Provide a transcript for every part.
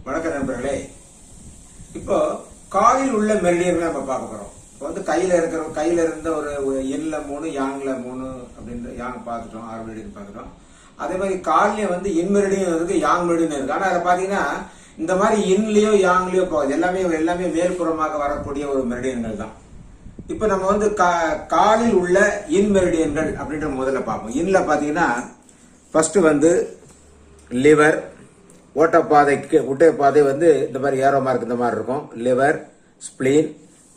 வணக்கம் நண்பர்களே. இப்போ காலில் உள்ள மெரிடியன்களை நம்ம பார்க்க போறோம். இப்போ வந்து கையில இருந்த ஒரு எண்ல 3 யாங்ல 3 அப்படின்ற யாங் பார்த்துட்டோம், 6 மெரிடியன் பார்த்துட்டோம். அதே மாதிரி கால்லயே வந்து இன் மெரிடியன் இருக்கு, யாங் மெரிடியன் இருக்கு. ஆனா அதை பாத்தீங்கன்னா இந்த மாதிரி இன்லயோ யாங்லயோ போகுது, எல்லாமே மேல்புறமாக வரக்கூடிய ஒரு மெரிடியன்கள் தான். இப்ப நம்ம வந்து காலில் உள்ள இன் மெரிடியன்கள் அப்படின்ற முதல்ல பார்ப்போம். இன்ல பாத்தீங்கன்னா ஃபர்ஸ்ட் வந்து லிவர், ஊட்டப்பாதை வந்து இந்த மாதிரி ஏரோ மார்க் இந்த மாதிரி இருக்கும். லிவர், ஸ்பிளீன்,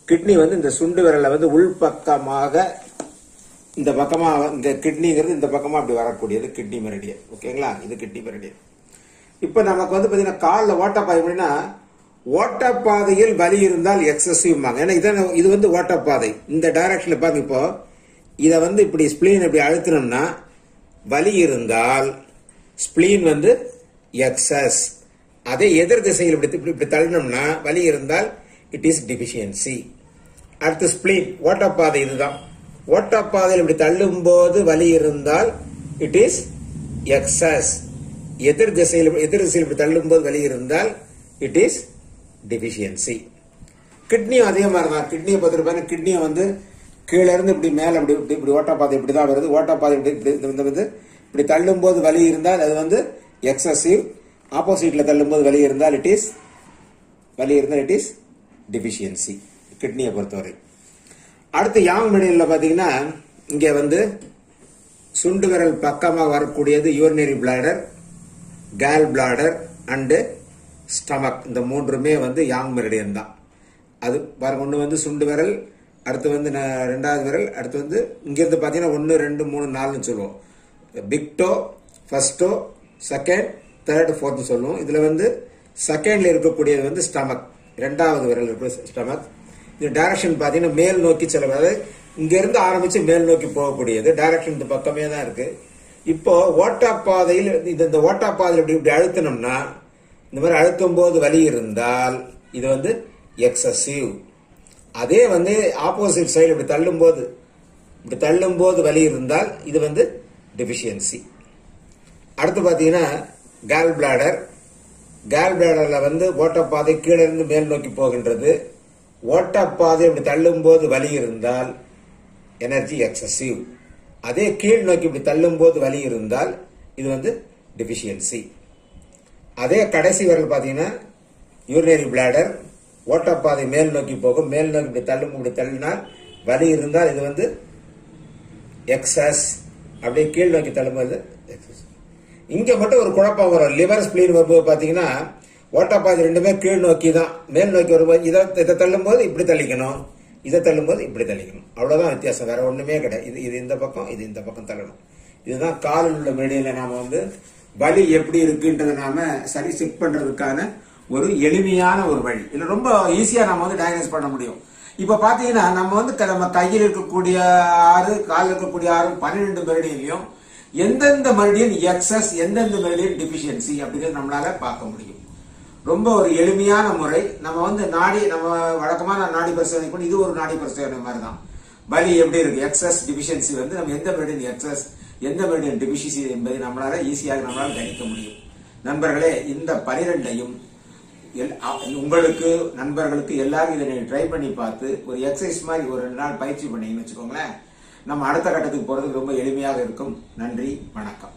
கிட்னி வந்து இந்த சுண்டு விரல்ல வந்து உள்பக்கமாக இந்த பக்கமா, இந்த கிட்னிங்கிறது இந்த பக்கமா அப்படி வரக்கூடியது கிட்னி மெரிடியன். ஓகேங்களா, இது கிட்னி மெரிடியன். இப்ப நமக்கு வந்து பாத்தீங்கன்னா காலில் ஓட்டப்பாதை எப்படின்னா, ஓட்டப்பாதையில் வலி இருந்தால் எக்ஸசிவ். ஏன்னா இது வந்து ஓட்டப்பாதை இந்த டைரக்ஷன்ல பாருங்க. இப்போ இதை வந்து இப்படி ஸ்பிளீன் இப்படி அழுத்தணும்னா வலி இருந்தால் ஸ்பிளீன் வந்து எக்ஸஸ். அதே எதிர் திசையில் இப்படி தள்ளணும்னா வலி இருந்தால் இட் இஸ் டிஃபிஷியன்சி. அடுத்து ஸ்பிளீன், ஓட்டப்பாதை இதுதான். ஓட்டப்பாதையில் இப்படி தள்ளும் போது வலி இருந்தால் இட் இஸ் எக்ஸஸ். எதிர் திசையில் இப்படி தள்ளும் போது வலி இருந்தால் இட் இஸ் டிஃபிஷியன்சி. கிட்னியும் அதே மாதிரி தான். கிட்னியை பார்த்துட்டு கிட்னியை வந்து கீழே இருந்து இப்படி மேல இப்படி ஓட்டப்பாதை இப்படிதான் வருது. ஓட்டப்பாதை இப்படி தள்ளும் போது வலி இருந்தால் அது வந்து எக்ஸசிவ். ஆப்போசிட்ல தள்ளும் போது வலி இருந்தால் இட் இஸ் டிஃபிஷியன்சி கிட்னியை பொறுத்தவரை. அடுத்து யாங் மெரிடியன்ல பாத்தீங்கன்னா இங்க வந்து சுண்டு விரல் பக்கமாக வரக்கூடியது urinary bladder, Khel bladder and stomach. இந்த மூன்றுமே வந்து யாங் மெரிடியன் தான். அது பாருங்க, ஒன்று வந்து சுண்டு விரல், அடுத்து வந்து ரெண்டாவது விரல், அடுத்து வந்து இங்கிருந்து பாத்தீங்கன்னா 1 2 3 4 சொல்லுவோம். Big toe, first toe, second, third, fourth சொல்லுவோம். இதுல வந்து செகண்ட்ல இருக்கக்கூடியது வந்து ஸ்டமக், இரண்டாவது விரல் இருக்கிற ஸ்டமக். இந்த டைரக்ஷன் பாத்தீங்கன்னா மேல் நோக்கி செல்வது. இங்க இருந்து ஆரம்பிச்சு மேல் நோக்கி போகக்கூடியது. டைரக்ஷன் இந்த பக்கமே தான் இருக்கு. இப்போ ஓட்டப்பாதையில் இந்த ஓட்டப்பாதையில் இப்படி அழுத்தணும்னா, இந்த மாதிரி அழுத்தும் போது வலி இருந்தால் இது வந்து எக்ஸசிவ். அதே வந்து ஆப்போசிட் சைடு இப்படி தள்ளும் போது வலி இருந்தால் இது வந்து டெஃபிஷியன்சி. அடுத்து பாத்தீங்கன்னா கேல் பிளாடர். கேல் பிளாடர்ல வந்து ஓட்டப்பாதை கீழே இருந்து மேல் நோக்கி போகின்றது. ஓட்டப்பாதை இப்படி தள்ளும் போது வலி இருந்தால் எனர்ஜி எக்ஸசிவ். அதே கீழ் நோக்கி இப்படி தள்ளும் போது வலி இருந்தால் இது வந்து டெஃபிஷியன்சி. அதே கடைசி விரல் பாத்தீங்கன்னா யூரினரி பிளாடர். ஓட்டப்பாதை மேல் நோக்கி போகும். மேல் நோக்கி இப்படி தள்ளினால் வலி இருந்தால் இது வந்து எக்ஸஸ். அப்படியே கீழ் நோக்கி தள்ளும்போது எக்ஸஸ். இங்க மட்டும் ஒரு குழப்பம் வரும். லிவர், ஸ்பிளீன் வரும்போது பாத்தீங்கன்னா ஓட்டப்பாதை ரெண்டுமே கீழ் நோக்கி தான். மேல் நோக்கி வரும்போது இதை தள்ளும் போது இப்படி தள்ளிக்கணும், இதை தள்ளும் போது இப்படி தள்ளிக்கணும். அவ்வளவுதான் வித்தியாசம், வேற ஒண்ணுமே கிடையாது. இது இந்த பக்கம், இது இந்த பக்கம் தள்ளணும். இதுதான் காலில் உள்ள மெரிடியன்ல நாம வந்து வலி எப்படி இருக்குன்றதை நாம சரி செக் பண்றதுக்கான ஒரு எளிமையான ஒரு வழி. இதுல ரொம்ப ஈஸியா நம்ம வந்து டயக்னோஸ் பண்ண முடியும். இப்ப பாத்தீங்கன்னா நம்ம வந்து நம்ம கையில் இருக்கக்கூடிய 6, காலில் இருக்கக்கூடிய 6, 12 மெரிடியன்லயும் எந்தெந்த மெரிடியன் எக்ஸஸ், எந்தெந்த மெரிடியன் டிஃபிஷியன்சி அப்படிங்கிறது நம்மளால பார்க்க முடியும். ரொம்ப ஒரு எளிமையான முறை. நம்ம வந்து நம்ம வழக்கமான நாடி பரிசோதனை பண்ணி, இது ஒரு நாடி பரிசோதனை மாதிரி தான். வலி எப்படி இருக்கு, எக்ஸஸ், டிஃபிஷியன்சி வந்து நம்ம எந்த மெரிடியன் எக்ஸஸ், எந்த மெரிடியன் டிஃபிஷியன்சி என்பதை நம்மளால ஈஸியாக கணிக்க முடியும். நண்பர்களே, இந்த 12ஐயும் உங்களுக்கு, நண்பர்களுக்கு எல்லாரும் இதை ட்ரை பண்ணி பார்த்து ஒரு எக்ஸசைஸ் மாதிரி ஒரு 2 நாள் பயிற்சி பண்ணீங்கன்னு வச்சுக்கோங்களேன், நம்ம அடுத்த கட்டத்துக்கு போறதுக்கு ரொம்ப எளிமையாக இருக்கும். நன்றி, வணக்கம்.